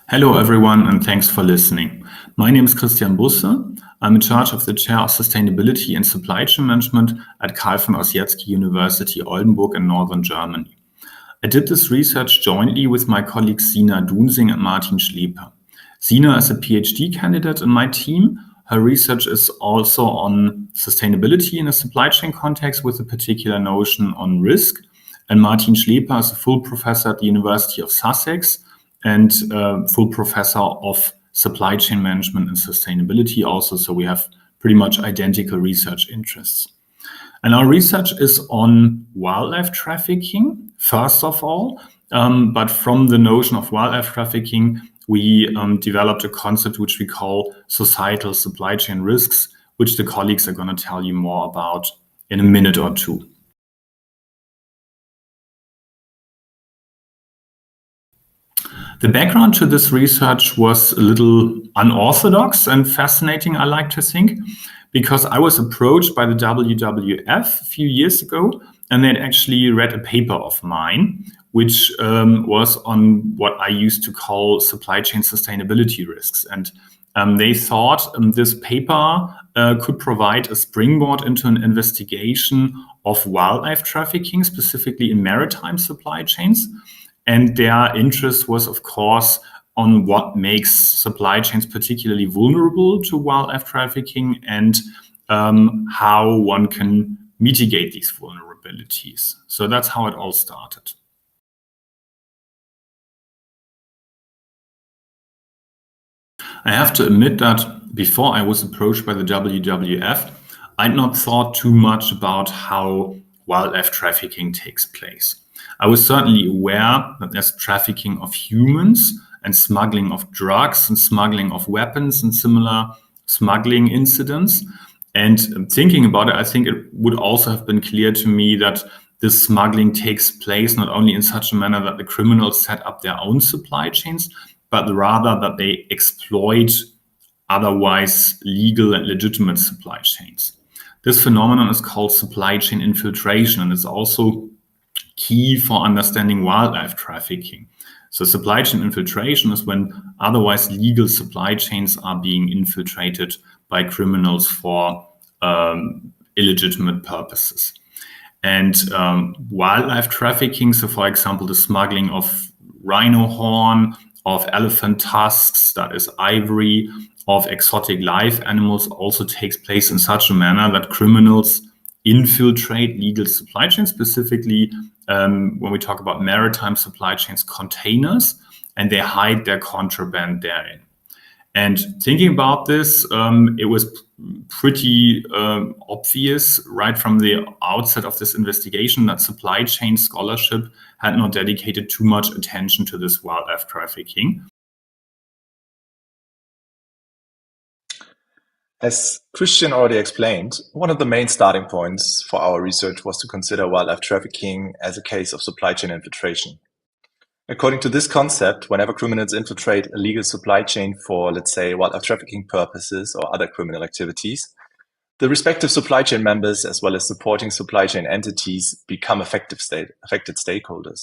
Hello, everyone, and thanks for listening. My name is Christian Busse. I'm in charge of the Chair of Sustainability and Supply Chain Management at Karl von Ossietzky University, Oldenburg in northern Germany. I did this research jointly with my colleagues Sina Duensing and Martin Schleper. Sina is a PhD candidate in my team. Her research is also on sustainability in a supply chain context with a particular notion on risk. And Martin Schleper is a full professor at the University of Sussex and full professor of supply chain management and sustainability also. So we have pretty much identical research interests. And our research is on wildlife trafficking, first of all. But from the notion of wildlife trafficking, we developed a concept which we call societal supply chain risks, which the colleagues are going to tell you more about in a minute or two. The background to this research was a little unorthodox and fascinating, I like to think, because I was approached by the WWF a few years ago, and they'd actually read a paper of mine, which was on what I used to call supply chain sustainability risks. And they thought this paper could provide a springboard into an investigation of wildlife trafficking, specifically in maritime supply chains. And their interest was, of course, on what makes supply chains particularly vulnerable to wildlife trafficking and how one can mitigate these vulnerabilities. So that's how it all started. I have to admit that before I was approached by the WWF, I'd not thought too much about how wildlife trafficking takes place. I was certainly aware that there's trafficking of humans and smuggling of drugs and smuggling of weapons and similar smuggling incidents. And thinking about it, I think it would also have been clear to me that this smuggling takes place not only in such a manner that the criminals set up their own supply chains, but rather that they exploit otherwise legal and legitimate supply chains. This phenomenon is called supply chain infiltration, and it's also key for understanding wildlife trafficking. So supply chain infiltration is when otherwise legal supply chains are being infiltrated by criminals for illegitimate purposes. And wildlife trafficking, so for example, the smuggling of rhino horn, of elephant tusks, that is ivory, of exotic live animals also takes place in such a manner that criminals infiltrate legal supply chains, specifically when we talk about maritime supply chains, containers, and they hide their contraband therein. And thinking about this, it was pretty obvious right from the outset of this investigation that supply chain scholarship had not dedicated too much attention to this wildlife trafficking. As Christian already explained, one of the main starting points for our research was to consider wildlife trafficking as a case of supply chain infiltration. According to this concept, whenever criminals infiltrate a legal supply chain for, let's say, wildlife trafficking purposes or other criminal activities, the respective supply chain members, as well as supporting supply chain entities, become affected stakeholders.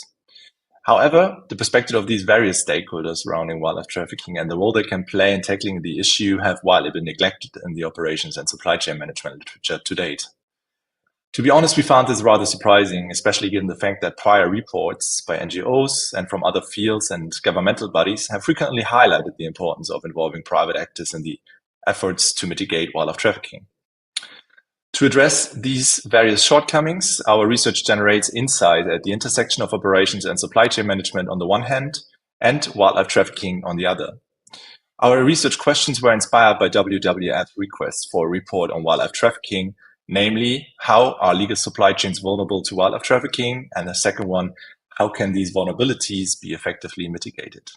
However, the perspective of these various stakeholders surrounding wildlife trafficking and the role they can play in tackling the issue have widely been neglected in the operations and supply chain management literature to date. To be honest, we found this rather surprising, especially given the fact that prior reports by NGOs and from other fields and governmental bodies have frequently highlighted the importance of involving private actors in the efforts to mitigate wildlife trafficking. To address these various shortcomings, our research generates insight at the intersection of operations and supply chain management on the one hand, and wildlife trafficking on the other. Our research questions were inspired by WWF requests for a report on wildlife trafficking, namely, how are legal supply chains vulnerable to wildlife trafficking? And the second one, how can these vulnerabilities be effectively mitigated?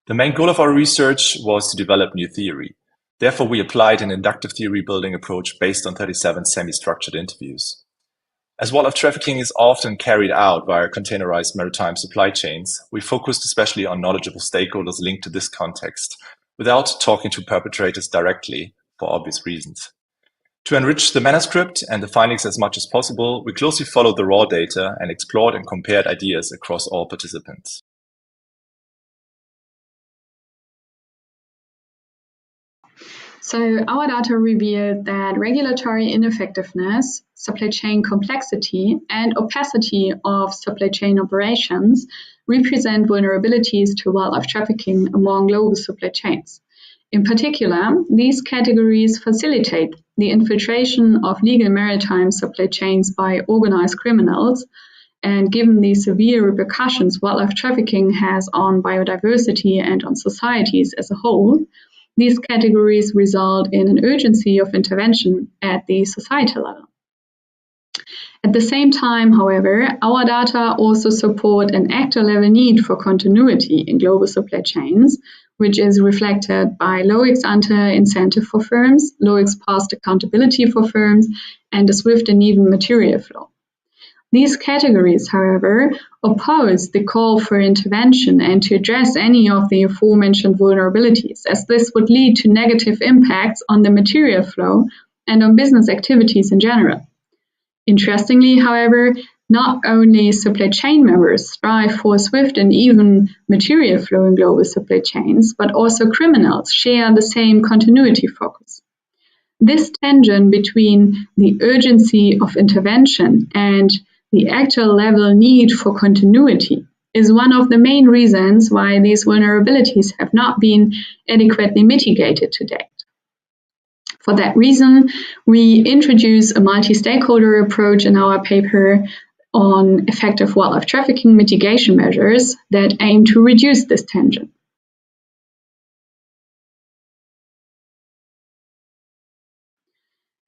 The main goal of our research was to develop new theory. Therefore, we applied an inductive theory building approach based on 37 semi-structured interviews. As wildlife trafficking is often carried out via containerized maritime supply chains, we focused especially on knowledgeable stakeholders linked to this context, without talking to perpetrators directly, for obvious reasons. To enrich the manuscript and the findings as much as possible, we closely followed the raw data and explored and compared ideas across all participants. So our data revealed that regulatory ineffectiveness, supply chain complexity, and opacity of supply chain operations represent vulnerabilities to wildlife trafficking among global supply chains. In particular, these categories facilitate the infiltration of legal maritime supply chains by organized criminals, and given the severe repercussions wildlife trafficking has on biodiversity and on societies as a whole, these categories result in an urgency of intervention at the societal level. At the same time, however, our data also support an actor-level need for continuity in global supply chains, which is reflected by low ex-ante incentive for firms, low ex-post accountability for firms, and a swift and even material flow. These categories, however, oppose the call for intervention and to address any of the aforementioned vulnerabilities, as this would lead to negative impacts on the material flow and on business activities in general. Interestingly, however, not only supply chain members strive for swift and even material flow in global supply chains, but also criminals share the same continuity focus. This tension between the urgency of intervention and the actual level need for continuity is one of the main reasons why these vulnerabilities have not been adequately mitigated to date. For that reason, we introduce a multi-stakeholder approach in our paper on effective wildlife trafficking mitigation measures that aim to reduce this tension.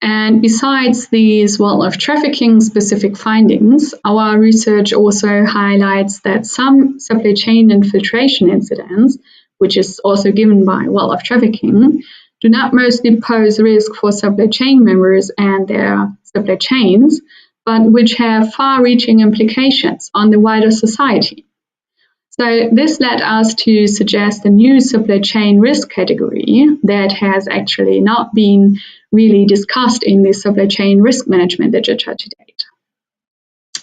And besides these wildlife trafficking specific findings, our research also highlights that some supply chain infiltration incidents, which is also given by wildlife trafficking, do not mostly pose risk for supply chain members and their supply chains, but which have far-reaching implications on the wider society. So this led us to suggest a new supply chain risk category that has actually not been really discussed in the supply chain risk management literature to date.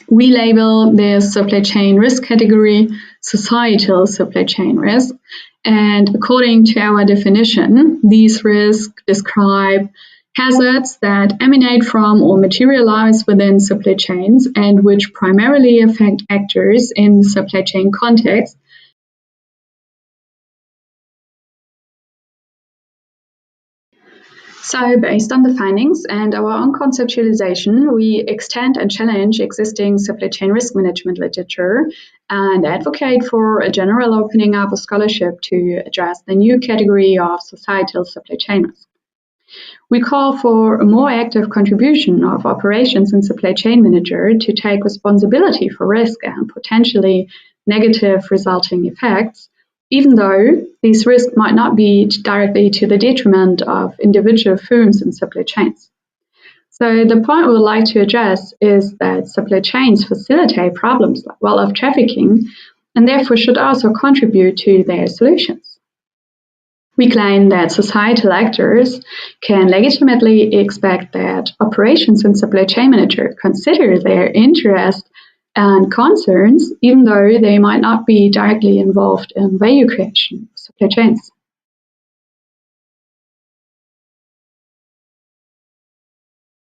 We label this supply chain risk category societal supply chain risk, and according to our definition, these risks describe hazards that emanate from or materialize within supply chains and which primarily affect actors in the supply chain context. So, based on the findings and our own conceptualization, we extend and challenge existing supply chain risk management literature and advocate for a general opening up of scholarship to address the new category of societal supply chain risk. We call for a more active contribution of operations and supply chain manager to take responsibility for risk and potentially negative resulting effects, even though these risks might not be directly to the detriment of individual firms and supply chains. So the point we would like to address is that supply chains facilitate problems like wildlife trafficking and therefore should also contribute to their solutions. We claim that societal actors can legitimately expect that operations and supply chain manager consider their interest and concerns, even though they might not be directly involved in value creation of supply chains.